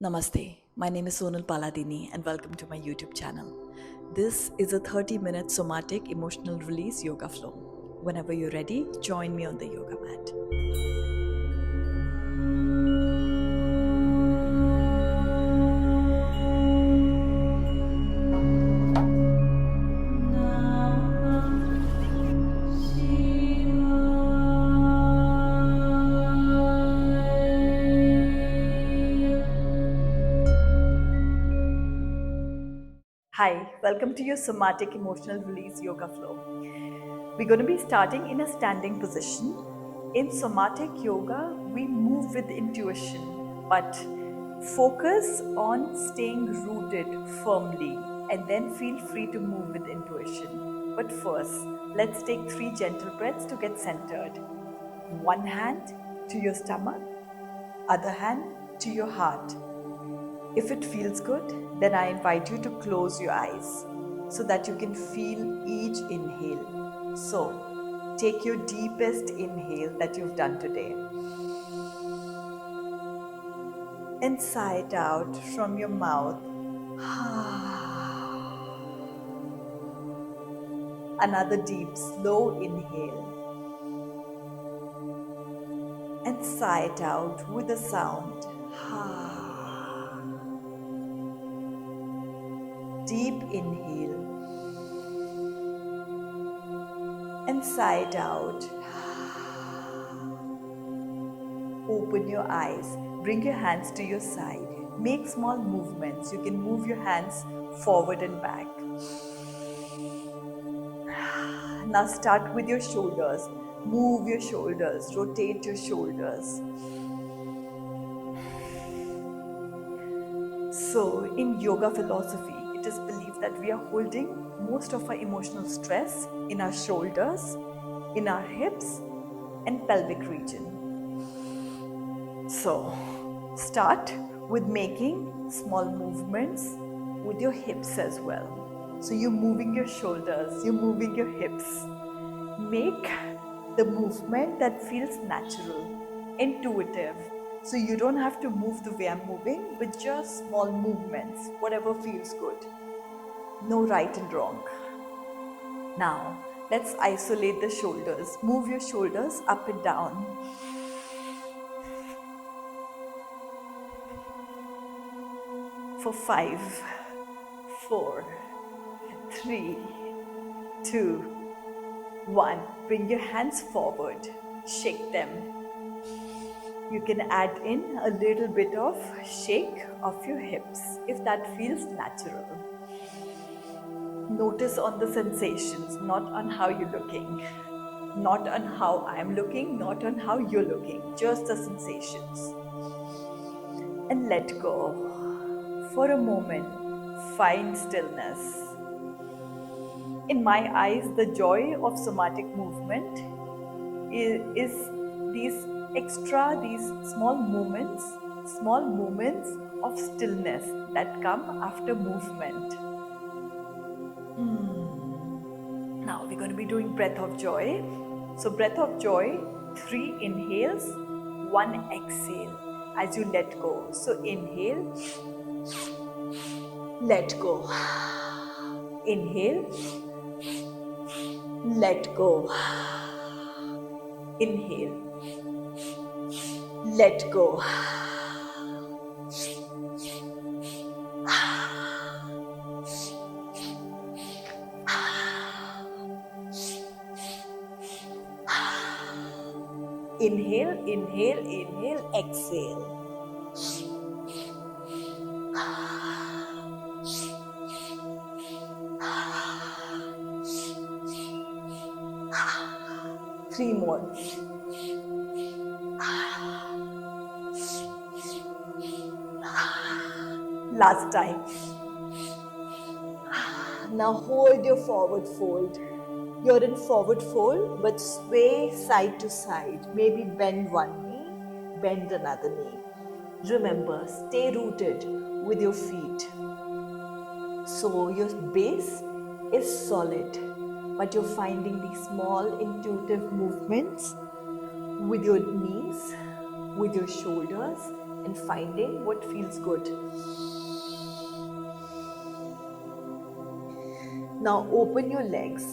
Namaste, my name is Sonal Paladini and welcome to my YouTube channel. This is a 30-minute somatic emotional release yoga flow. Whenever you're ready, join me on the yoga mat. Hi, welcome to your somatic emotional release yoga flow. We're going to be starting in a standing position. In somatic yoga, we move with intuition, but focus on staying rooted firmly and then feel free to move with intuition. But first, let's take 3 gentle breaths to get centered. One hand to your stomach, other hand to your heart. If it feels good, then I invite you to close your eyes so that you can feel each inhale. So, take your deepest inhale that you've done today and sigh it out from your mouth. Another deep, slow inhale and sigh it out with a sound. Deep inhale and sigh it out. Open your eyes. Bring your hands to your side. Make small movements. You can move your hands forward and back. Now start with your shoulders. Move your shoulders. Rotate your shoulders. So, in yoga philosophy, it is believed that we are holding most of our emotional stress in our shoulders, in our hips, and pelvic region. So, start with making small movements with your hips as well. So, you're moving your shoulders, you're moving your hips. Make the movement that feels natural, intuitive. So, you don't have to move the way I'm moving, but just small movements, whatever feels good. No right and wrong. Now, let's isolate the shoulders. Move your shoulders up and down. For 5, 4, 3, 2, 1. Bring your hands forward. Shake them. You can add in a little bit of shake of your hips if that feels natural. Notice on the sensations, not on how you're looking. Not on how I'm looking, not on how you're looking. Just the sensations. And let go. For a moment, find stillness. In my eyes, the joy of somatic movement is these small moments of stillness that come after movement. Now we're going to be doing breath of joy. So breath of joy, 3 inhales, 1 exhale as you let go. So inhale, let go. Inhale, let go. Inhale, let go. Inhale, inhale, inhale, exhale. Three more. Last time. Now hold your forward fold. You're in forward fold, but sway side to side. Maybe bend one knee, bend another knee. Remember, stay rooted with your feet. So your base is solid, but you're finding these small intuitive movements with your knees, with your shoulders, and finding what feels good. Now open your legs.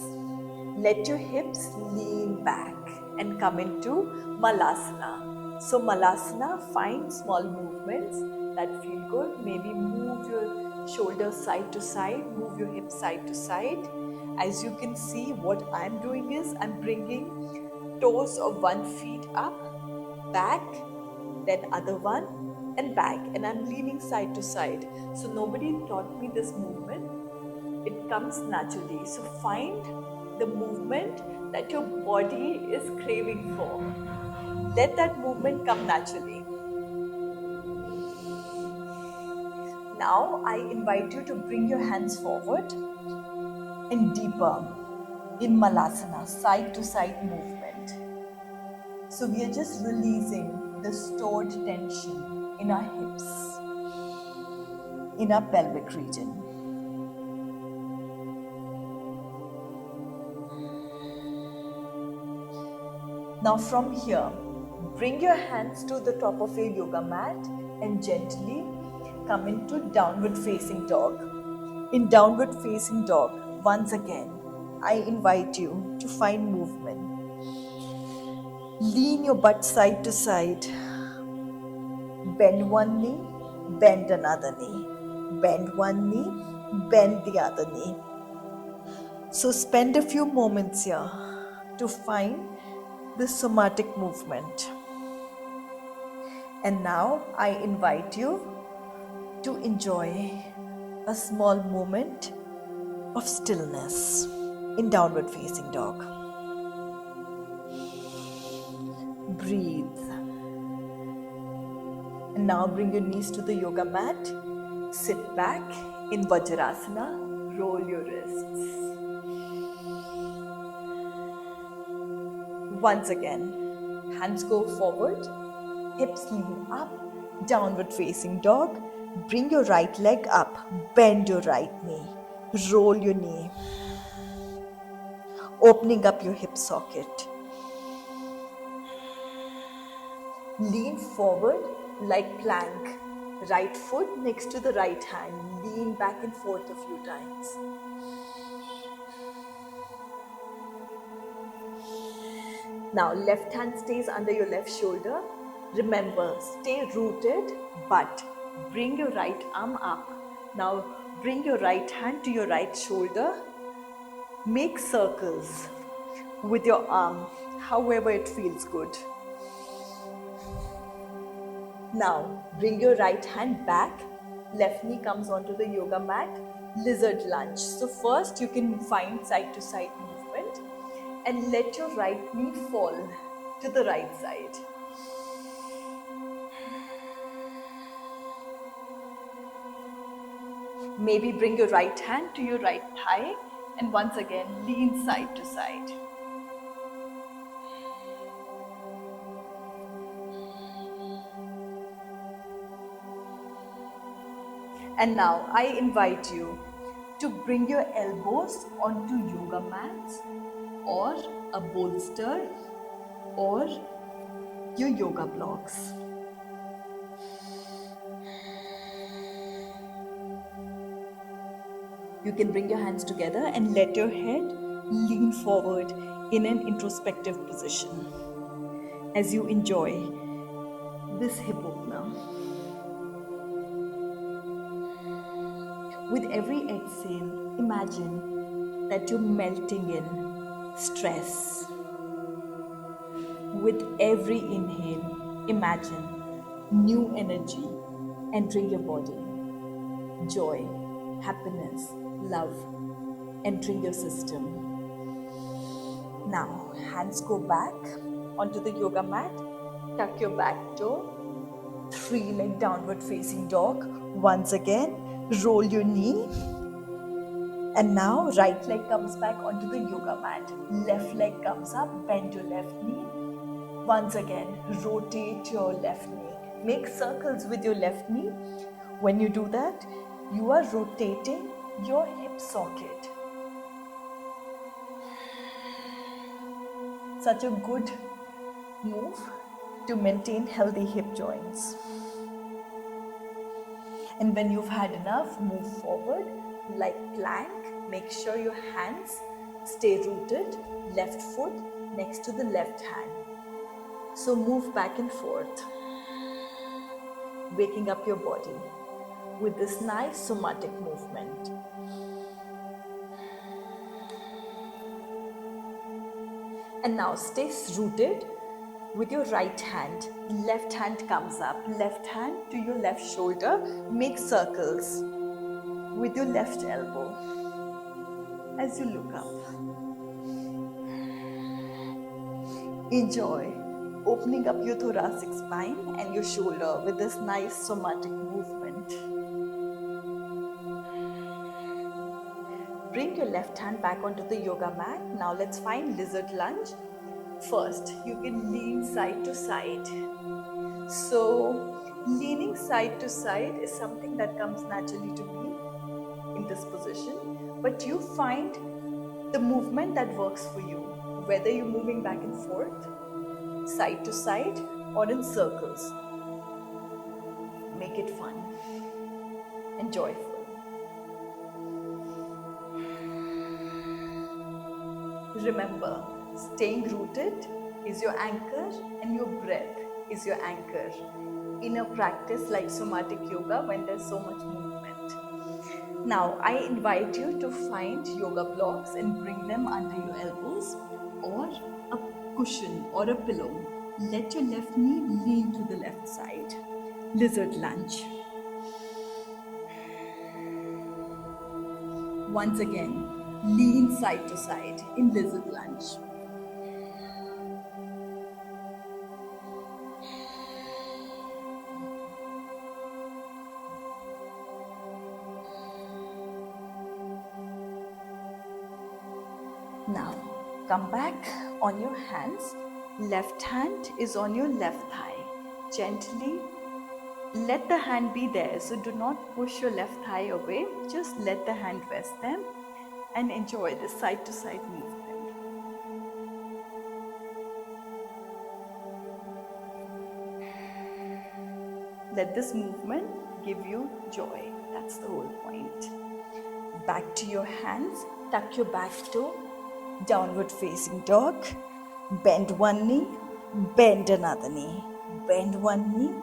Let your hips lean back and come into Malasana. So Malasana, find small movements that feel good. Maybe move your shoulders side to side, move your hips side to side. As you can see, what I'm doing is I'm bringing toes of one feet up, back, then other one, and back. And I'm leaning side to side. So nobody taught me this movement. It comes naturally. So find the movement that your body is craving for. Let that movement come naturally. Now I invite you to bring your hands forward and deeper in Malasana, side to side movement. So we are just releasing the stored tension in our hips, in our pelvic region. Now from here, bring your hands to the top of your yoga mat and gently come into downward facing dog. In downward facing dog, once again, I invite you to find movement. Lean your butt side to side. Bend one knee, bend another knee. Bend one knee, bend the other knee. So spend a few moments here to find this somatic movement. And now I invite you to enjoy a small moment of stillness in downward facing dog. Breathe. And now bring your knees to the yoga mat. Sit back in Vajrasana. Roll your wrists. Once again, hands go forward, hips lean up, downward facing dog. Bring your right leg up, bend your right knee, roll your knee, opening up your hip socket. Lean forward like plank, right foot next to the right hand, lean back and forth a few times. Now left hand stays under your left shoulder. Remember, stay rooted, but bring your right arm up. Now bring your right hand to your right shoulder. Make circles with your arm, however it feels good. Now bring your right hand back. Left knee comes onto the yoga mat. Lizard lunge. So first you can find side to side movement and let your right knee fall to the right side. Maybe bring your right hand to your right thigh and once again lean side to side. And now I invite you to bring your elbows onto yoga mats or a bolster or your yoga blocks. You can bring your hands together and let your head lean forward in an introspective position as you enjoy this hip opener. With every exhale, imagine that you're melting in stress. With every inhale, imagine new energy entering your body. Joy, happiness, love entering your system. Now, hands go back onto the yoga mat. Tuck your back toe. 3-leg downward facing dog. Once again, roll your knee. And now, right leg comes back onto the yoga mat. Left leg comes up. Bend your left knee. Once again, rotate your left knee. Make circles with your left knee. When you do that, you are rotating your hip socket. Such a good move to maintain healthy hip joints. And when you've had enough, move forward like plank. Make sure your hands stay rooted, left foot next to the left hand. So move back and forth, waking up your body with this nice somatic movement. And now stay rooted with your right hand. Left hand comes up, left hand to your left shoulder. Make circles with your left elbow as you look up. Enjoy opening up your thoracic spine and your shoulder with this nice somatic movement. Bring your left hand back onto the yoga mat. Now let's find lizard lunge. First, you can lean side to side. So, leaning side to side is something that comes naturally to me in this position, but you find the movement that works for you, whether you're moving back and forth, side to side, or in circles. Make it fun and joyful. Remember, staying rooted is your anchor and your breath is your anchor in a practice like somatic yoga when there's so much movement. Now, I invite you to find yoga blocks and bring them under your elbows or a cushion or a pillow. Let your left knee lean to the left side. Lizard lunge. Once again, lean side to side in lizard lunge. Now, come back on your hands. Left hand is on your left thigh. Gently let the hand be there. So do not push your left thigh away. Just let the hand rest there and enjoy this side to side movement. Let this movement give you joy. That's the whole point. Back to your hands. Tuck your back toe. Downward facing dog. Bend one knee. Bend another knee. Bend one knee.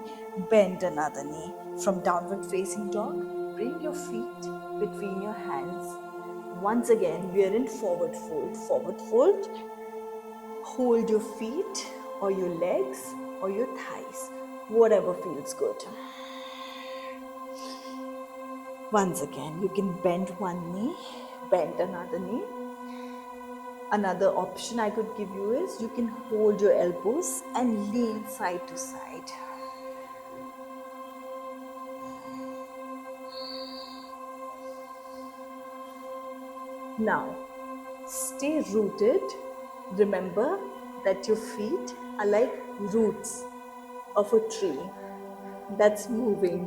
Bend another knee. From downward facing dog, bring your feet between your hands. Once again, we are in forward fold. Forward fold. Hold your feet or your legs or your thighs, whatever feels good. Once again, you can bend one knee, bend another knee. Another option I could give you is you can hold your elbows and lean side to side. Now, stay rooted. Remember that your feet are like roots of a tree that's moving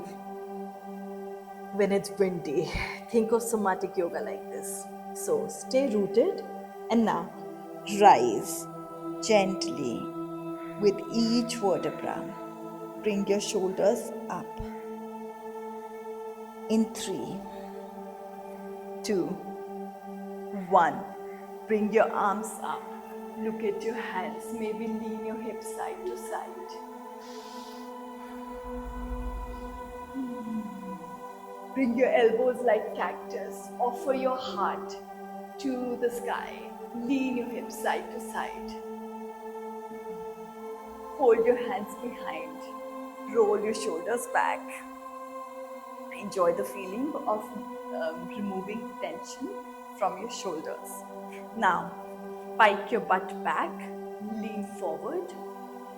when it's windy. Think of somatic yoga like this. So stay rooted and now rise gently with each vertebra. Bring your shoulders up. In 3, 2, 1. Bring your arms up. Look at your hands. Maybe lean your hips side to side. Bring your elbows like cactus. Offer your heart to the sky. Lean your hips side to side. Hold your hands behind. Roll your shoulders back. Enjoy the feeling of removing tension from your shoulders. Now, pike your butt back, lean forward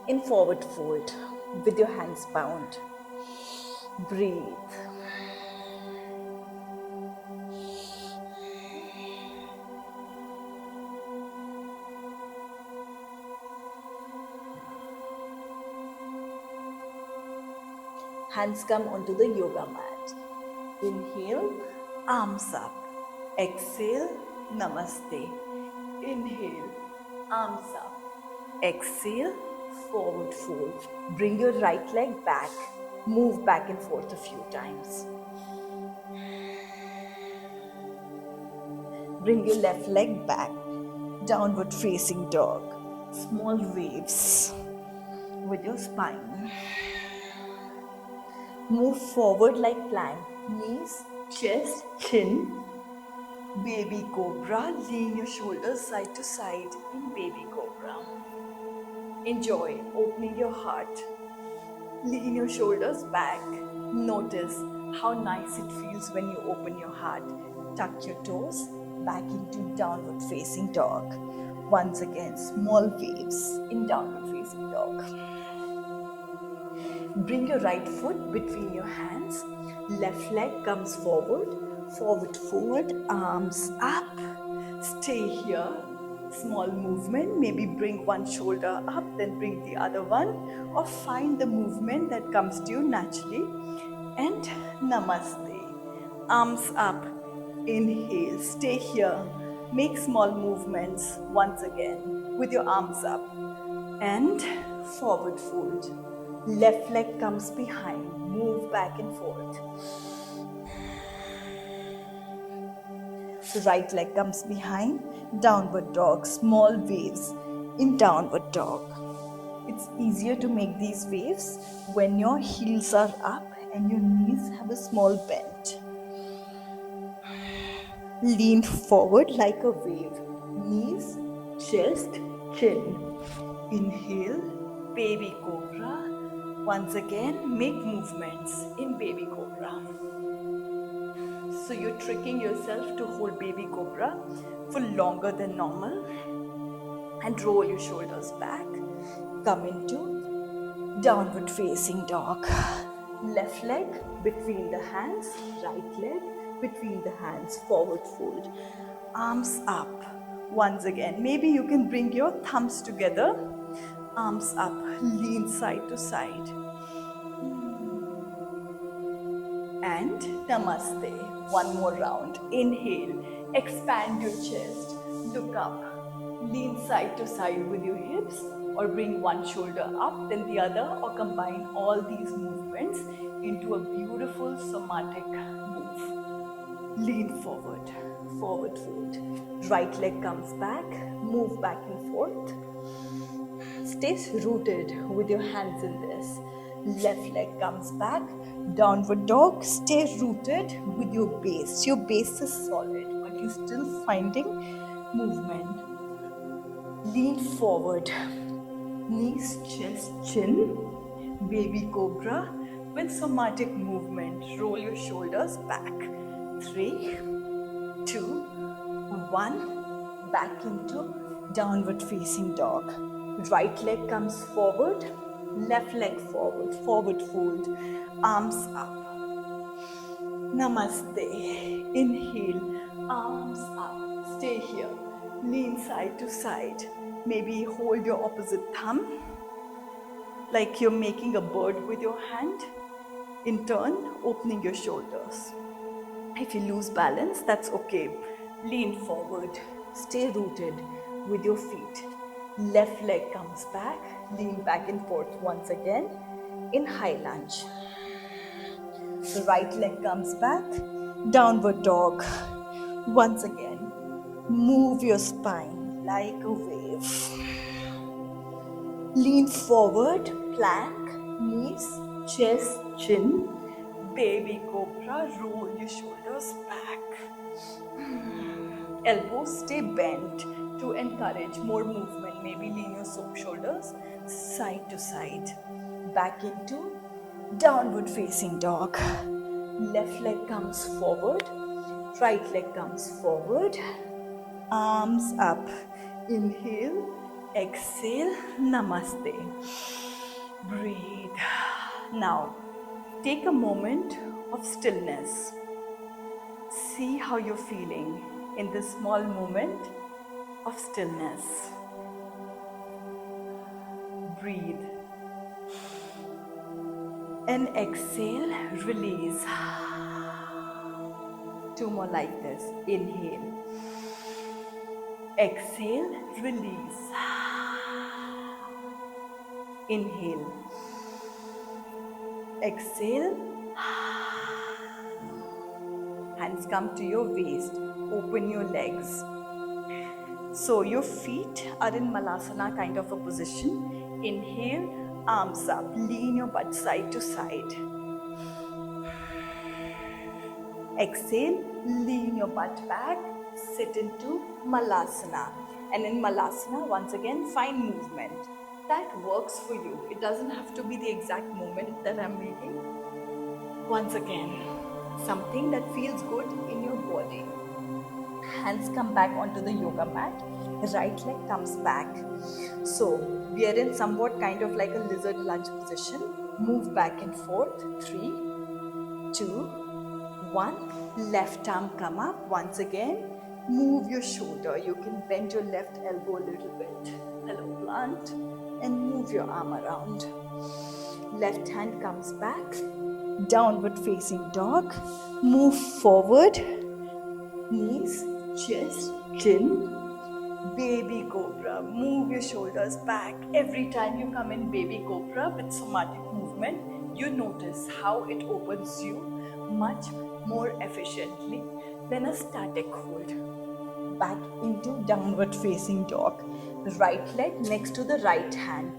in forward fold with your hands bound. Breathe. Hands come onto the yoga mat. Inhale, arms up. Exhale, namaste. Inhale, arms up. Exhale, forward fold. Bring your right leg back. Move back and forth a few times. Bring your left leg back. Downward facing dog. Small waves with your spine. Move forward like plank. Knees, chest, chin. Baby cobra. Lean your shoulders side to side in baby cobra. Enjoy opening your heart. Lean your shoulders back. Notice how nice it feels when you open your heart. Tuck your toes back into downward facing dog. Once again, small waves in downward facing dog. Bring your right foot between your hands. Left leg comes forward. Forward fold, arms up. Stay here. Small movement. Maybe bring one shoulder up, then bring the other one. Or find the movement that comes to you naturally. And namaste. Arms up. Inhale. Stay here. Make small movements once again with your arms up. And forward fold. Left leg comes behind. Move back and forth. So right leg comes behind. Downward dog. Small waves in downward dog. It's easier to make these waves when your heels are up and your knees have a small bend. Lean forward like a wave. Knees, chest, chin. Inhale, baby cobra. Once again, make movements in baby cobra. So you're tricking yourself to hold baby cobra for longer than normal. And roll your shoulders back. Come into downward facing dog. Left leg between the hands, right leg between the hands, forward fold. Arms up. Once again, maybe you can bring your thumbs together. Arms up, lean side to side. And namaste. One more round. Inhale, expand your chest, look up. Lean side to side with your hips, or bring one shoulder up, then the other, or combine all these movements into a beautiful somatic move. Lean forward, forward fold. Right leg comes back, move back and forth. Stay rooted with your hands in this. Left leg comes back, downward dog. Stay rooted with your base. Your base is solid, but you're still finding movement. Lean forward, knees, chest, chin, baby cobra with somatic movement. Roll your shoulders back. 3, 2, 1. Back into downward facing dog. Right leg comes forward, left leg forward, forward fold, arms up. Namaste. Inhale, arms up. Stay here. Lean side to side. Maybe hold your opposite thumb like you're making a bird with your hand. In turn, opening your shoulders. If you lose balance, that's okay. Lean forward. Stay rooted with your feet. Left leg comes back. Lean back and forth once again in high lunge. The right leg comes back. Downward dog. Once again. Move your spine like a wave. Lean forward, plank, knees, chest, chin. Baby cobra, roll your shoulders back. Elbows stay bent to encourage more movement. Maybe lean your shoulders side to side. Back into downward facing dog. Left leg comes forward. Right leg comes forward. Arms up. Inhale, exhale, namaste. Breathe. Now, take a moment of stillness. See how you're feeling in this small moment of stillness. Breathe. And exhale, release. 2 more like this. Inhale. Exhale, release. Inhale. Exhale. Hands come to your waist. open your legs. So your feet are in Malasana kind of a position. Inhale, arms up, lean your butt side to side. Exhale, lean your butt back, sit into Malasana. And in Malasana, once again, find movement that works for you. It doesn't have to be the exact movement that I'm making. Once again, something that feels good in your body. Hands come back onto the yoga mat, right leg comes back. So we are in somewhat kind of like a lizard lunge position. Move back and forth. 3, 2, 1. Left arm come up. Once again, move your shoulder. You can bend your left elbow a little bit. Hello, plant. And move your arm around. Left hand comes back. Downward facing dog. Move forward. Knees, chest, chin. Baby cobra. Move your shoulders back. Every time you come in baby cobra with somatic movement, you notice how it opens you much more efficiently than a static hold. Back into downward facing dog. Right leg next to the right hand.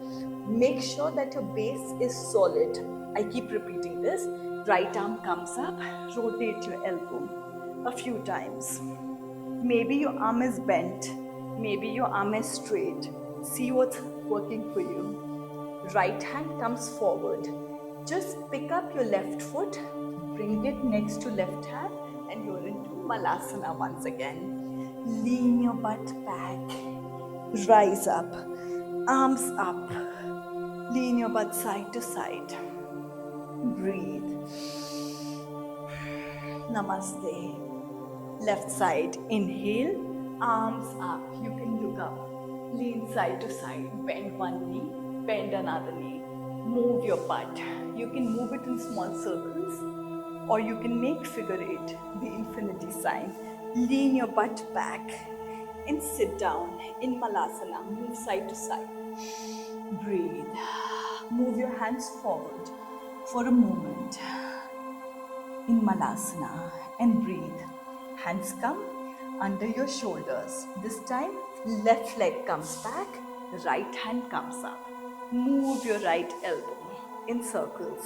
Make sure that your base is solid. I keep repeating this. Right arm comes up. Rotate your elbow a few times. Maybe your arm is bent. Maybe your arm is straight. See what's working for you. Right hand comes forward. Just pick up your left foot, bring it next to left hand, and you're into Malasana once again. Lean your butt back. Rise up. Arms up. Lean your butt side to side. Breathe. Namaste. Left side, inhale, arms up. You can look up, lean side to side, bend one knee, bend another knee. Move your butt. You can move it in small circles, or you can make figure 8, the infinity sign. Lean your butt back and sit down in Malasana. Move side to side. Breathe. Move your hands forward for a moment in Malasana and breathe. Hands come under your shoulders. This time, left leg comes back, right hand comes up. Move your right elbow in circles.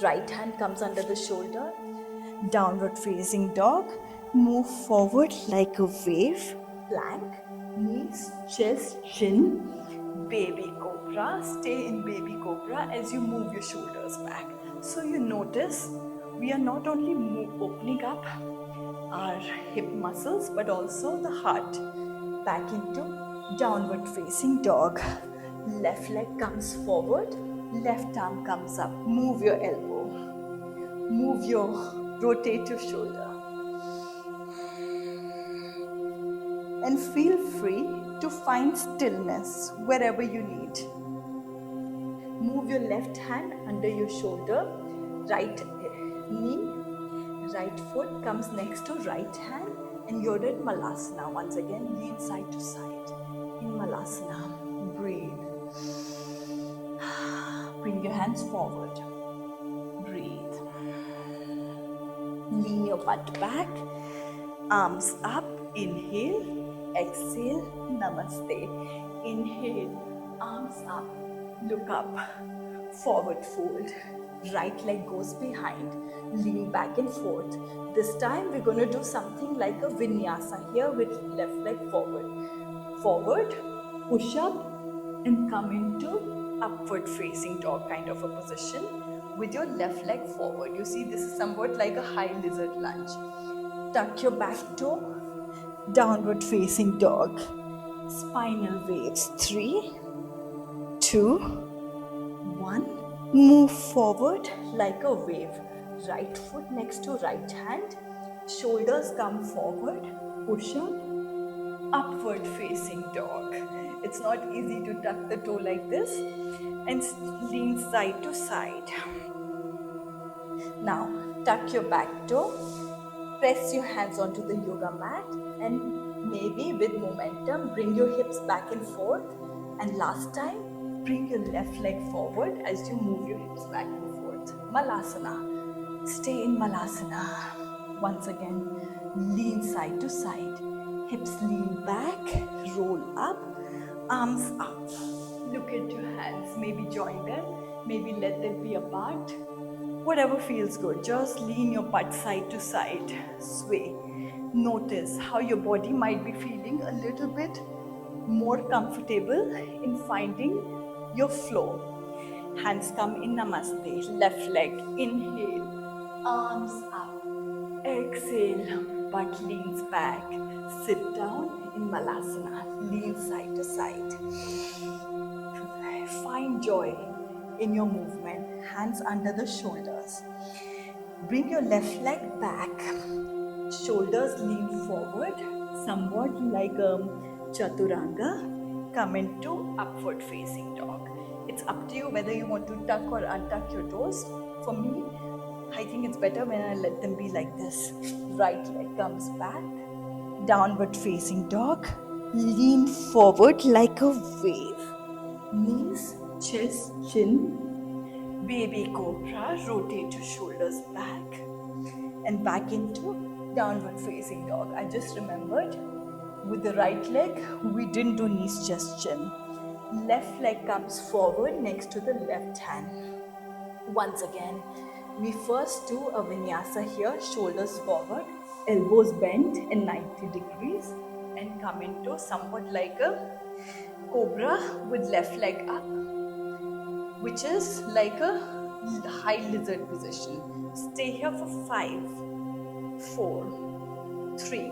Right hand comes under the shoulder. Downward facing dog. Move forward like a wave. Plank, knees, chest, chin. Baby cobra. Stay in baby cobra as you move your shoulders back. So you notice we are not only opening up our hip muscles but also the heart. Back into downward facing dog. Left leg comes forward, left arm comes up. Move your elbow. Rotate your shoulder. And feel free to find stillness wherever you need. Move your left hand under your shoulder, right knee, right foot comes next to right hand, and you're in Malasana. Once again, lean side to side in Malasana. Breathe. Bring your hands forward. Breathe. Lean your butt back, arms up. Inhale, exhale, namaste. Inhale, arms up, look up, forward fold. Right leg goes behind, lean back and forth. This time we're going to do something like a vinyasa here with left leg forward. Forward, push up and come into upward facing dog kind of a position with your left leg forward. You see, this is somewhat like a high lizard lunge. Tuck your back toe, downward facing dog. Spinal waves. 3, 2, 1. Move forward like a wave. Right foot next to right hand. Shoulders come forward. Push up. Upward facing dog. It's not easy to tuck the toe like this and lean side to side. Now tuck your back toe. Press your hands onto the yoga mat and maybe with momentum bring your hips back and forth. And last time, bring your left leg forward as you move your hips back and forth. Malasana. Stay in Malasana. Once again, lean side to side. Hips lean back, roll up, arms up. Look at your hands. Maybe join them, maybe let them be apart. Whatever feels good. Just lean your butt side to side. Sway. Notice how your body might be feeling a little bit more comfortable in finding your flow. Hands come in Namaste. Left leg. Inhale. Arms up. Exhale. Butt leans back. Sit down in Malasana. Lean side to side. Find joy in your movement. Hands under the shoulders. Bring your left leg back. Shoulders lean forward, somewhat like a chaturanga. Come into upward facing dog. It's up to you whether you want to tuck or untuck your toes. For me, I think it's better when I let them be like this. Right leg comes back. Downward facing dog. Lean forward like a wave. Knees, chest, chin. Baby cobra. Rotate your shoulders back. And back into downward facing dog. I just remembered with the right leg, we didn't do knees, chest, chin. Left leg comes forward next to the left hand. Once again, we first do a vinyasa here, shoulders forward, elbows bent in 90 degrees, and come into somewhat like a cobra with left leg up, which is like a high lizard position. Stay here for 5, 4, 3,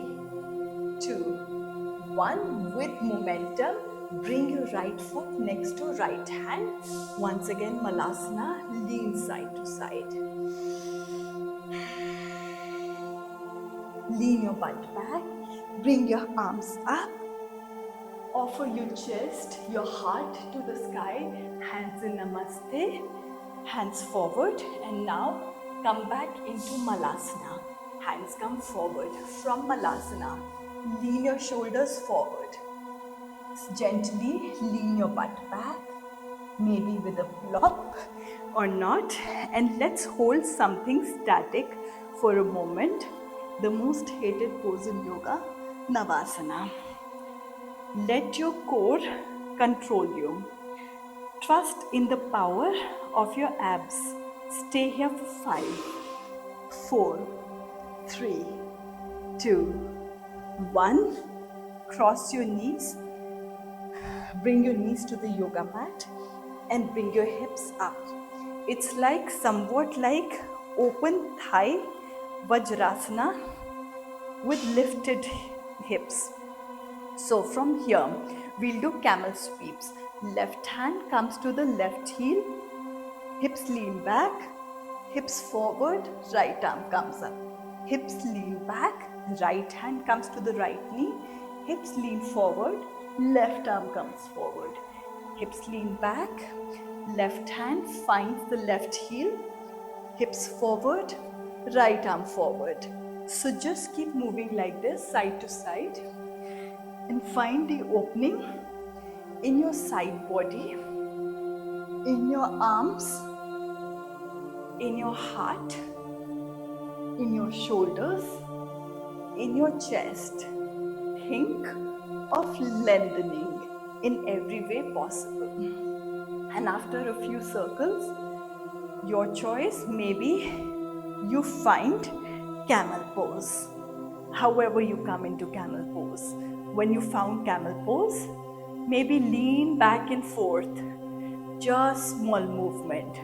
2, 1. With momentum, bring your right foot next to right hand. Once again, Malasana, lean side to side. Lean your butt back. Bring your arms up. Offer your chest, your heart to the sky. Hands in Namaste. Hands forward. And now come back into Malasana. Hands come forward from Malasana. Lean your shoulders forward. Gently lean your butt back, maybe with a plop or not. And let's hold something static for a moment. The most hated pose in yoga, Navasana. Let your core control you. Trust in the power of your abs. Stay here for 5, 4, 3, 2, 1. Cross your knees. Bring your knees to the yoga mat and bring your hips up. It's like somewhat like open thigh Vajrasana with lifted hips. So from here, we'll do camel sweeps. Left hand comes to the left heel, hips lean back, hips forward, right arm comes up. Hips lean back, right hand comes to the right knee, hips lean forward, left arm comes forward. Hips lean back, left hand finds the left heel, hips forward, right arm forward. So just keep moving like this, side to side, and find the opening in your side body, in your arms, in your heart, in your shoulders, in your chest. Think of lengthening in every way possible. And after a few circles, your choice, maybe you find camel pose. However you come into camel pose. When you found camel pose, maybe lean back and forth. Just small movement.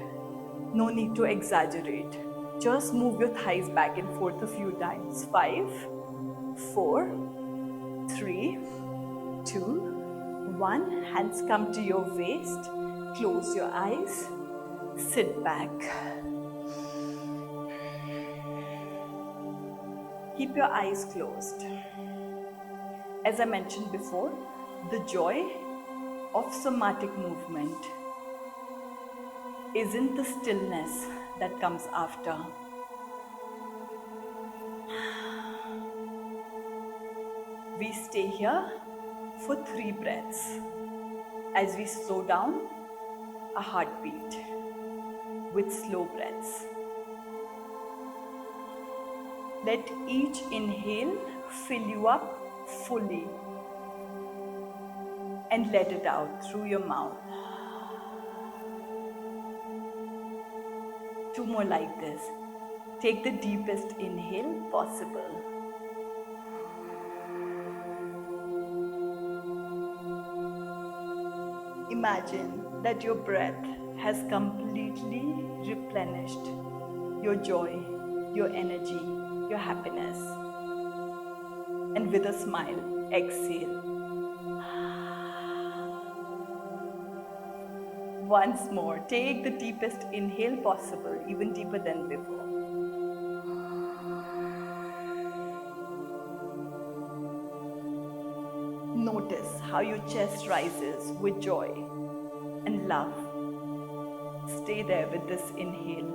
No need to exaggerate. Just move your thighs back and forth a few times. 5, 4, 3, 2, 1. Hands come to your waist. Close your eyes. Sit back. Keep your eyes closed. As I mentioned before, the joy of somatic movement isn't the stillness that comes after. We stay here for 3 breaths as we slow down a heartbeat with slow breaths. Let each inhale fill you up fully and let it out through your mouth. 2 more like this. Take the deepest inhale possible. Imagine that your breath has completely replenished your joy, your energy, your happiness. And with a smile, exhale. Once more, take the deepest inhale possible, even deeper than before. Notice how your chest rises with joy and love. Stay there with this inhale.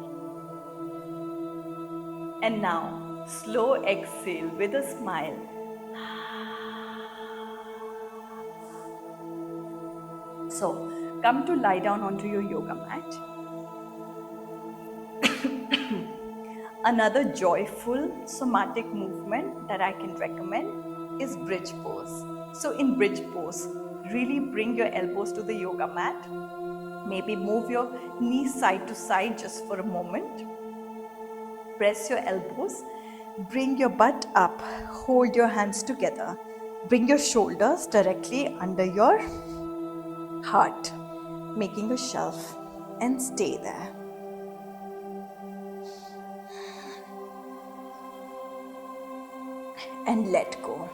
And now, slow exhale with a smile. So, come to lie down onto your yoga mat. Another joyful somatic movement that I can recommend is bridge pose. So in bridge pose, really bring your elbows to the yoga mat. Maybe move your knees side to side just for a moment. Press your elbows. Bring your butt up. Hold your hands together. Bring your shoulders directly under your heart, making a shelf, and stay there. And let go.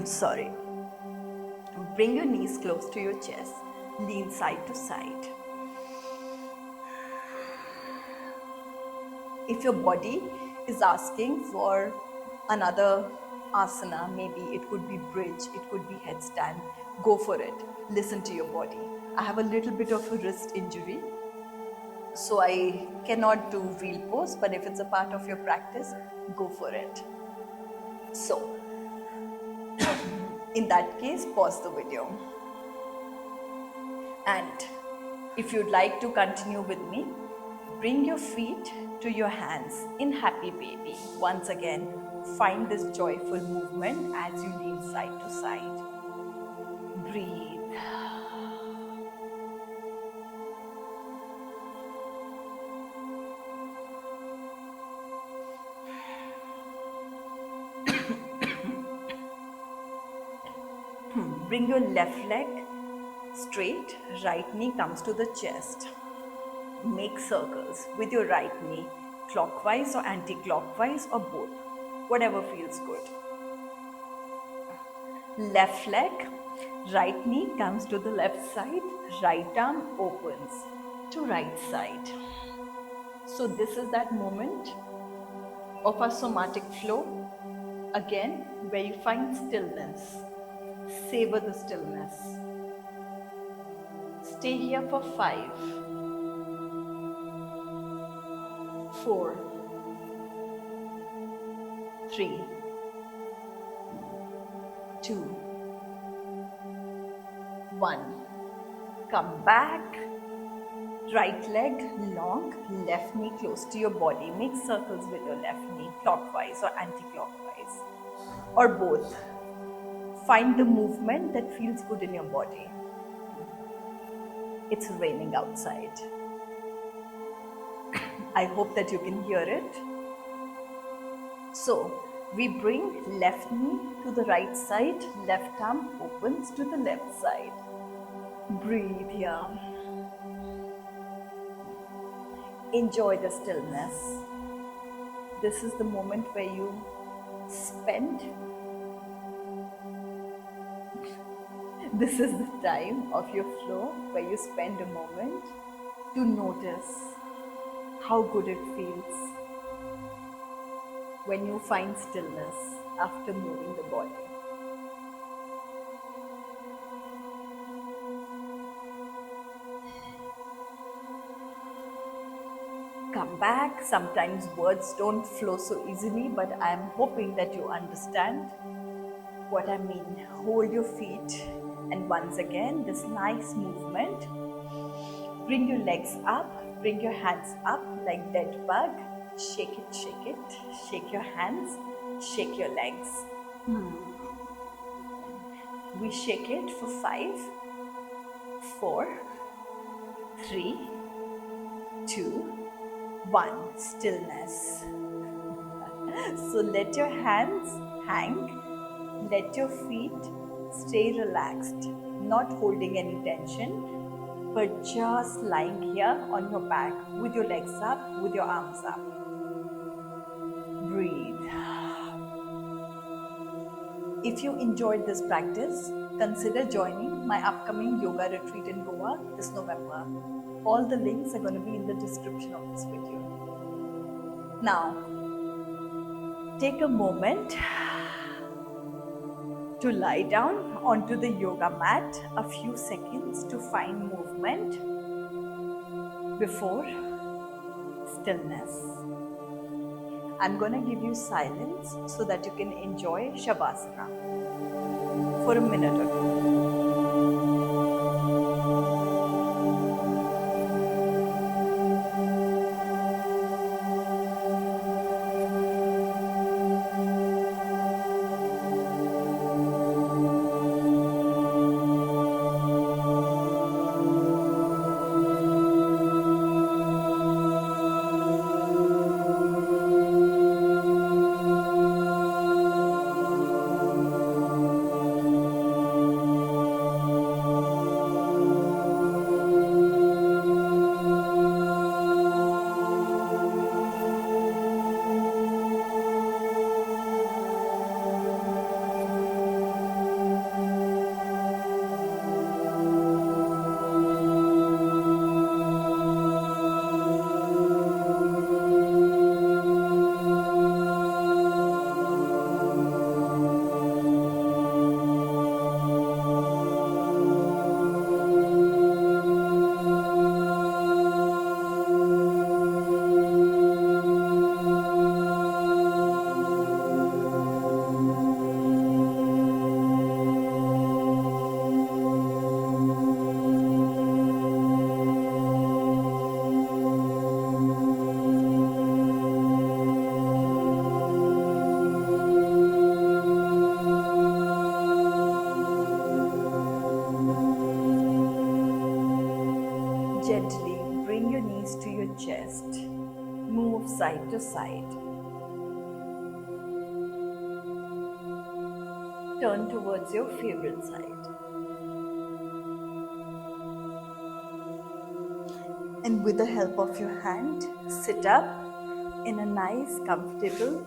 Sorry. Bring your knees close to your chest. Lean side to side. If your body is asking for another asana, maybe it could be bridge, it could be headstand, go for it. Listen to your body. I have a little bit of a wrist injury, so I cannot do wheel pose, but if it's a part of your practice, go for it. So, in that case, pause the video. And if you'd like to continue with me, bring your feet to your hands in happy baby. Once again, find this joyful movement as you lean side to side. Breathe. Bring your left leg straight, right knee comes to the chest. Make circles with your right knee, clockwise or anti-clockwise or both, whatever feels good. Left leg, right knee comes to the left side, right arm opens to right side. So this is that moment of our somatic flow, again, where you find stillness. Savor the stillness. Stay here for 5, 4, 3, 2, 1. Come back. Right leg long, left knee close to your body. Make circles with your left knee, clockwise or anti-clockwise, or both. Find the movement that feels good in your body. It's raining outside. I hope that you can hear it. So, we bring left knee to the right side, left arm opens to the left side. Breathe here. Enjoy the stillness. This is the moment where you spend. This is the time of your flow where you spend a moment to notice how good it feels when you find stillness after moving the body. Come back. Sometimes words don't flow so easily, but I am hoping that you understand what I mean. Hold your feet, and once again, this nice movement. Bring your legs up, bring your hands up like dead bug. Shake it, shake it. Shake your hands, shake your legs. We shake it for 5, 4, 3, 2, 1. Stillness. So let your hands hang, let your feet stay relaxed, not holding any tension, but just lying here on your back with your legs up, with your arms up. Breathe. If you enjoyed this practice, consider joining my upcoming yoga retreat in Goa this November. All the links are going to be in the description of this video. Now, take a moment to lie down onto the yoga mat a few seconds to find movement before stillness. I'm going to give you silence so that you can enjoy Shavasana for a minute or two. Gently bring your knees to your chest. Move side to side. Turn towards your favorite side. And with the help of your hand, sit up in a nice, comfortable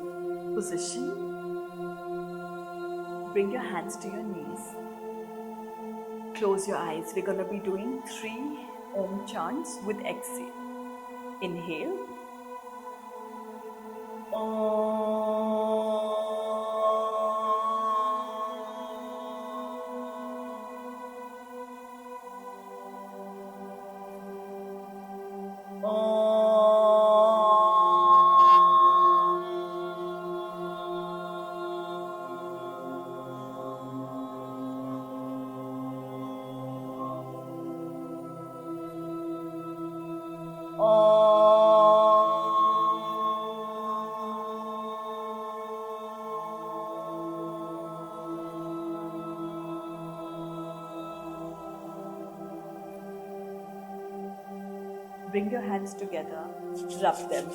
position. Bring your hands to your knees. Close your eyes. We're going to be doing 3 Om chants with exhale. Inhale. Bring your hands together, rub them.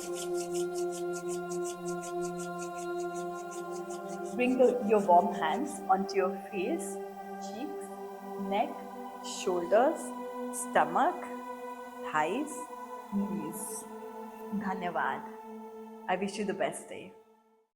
Bring your warm hands onto your face, cheeks, neck, shoulders, stomach, thighs, knees. Dhanyavad. I wish you the best day.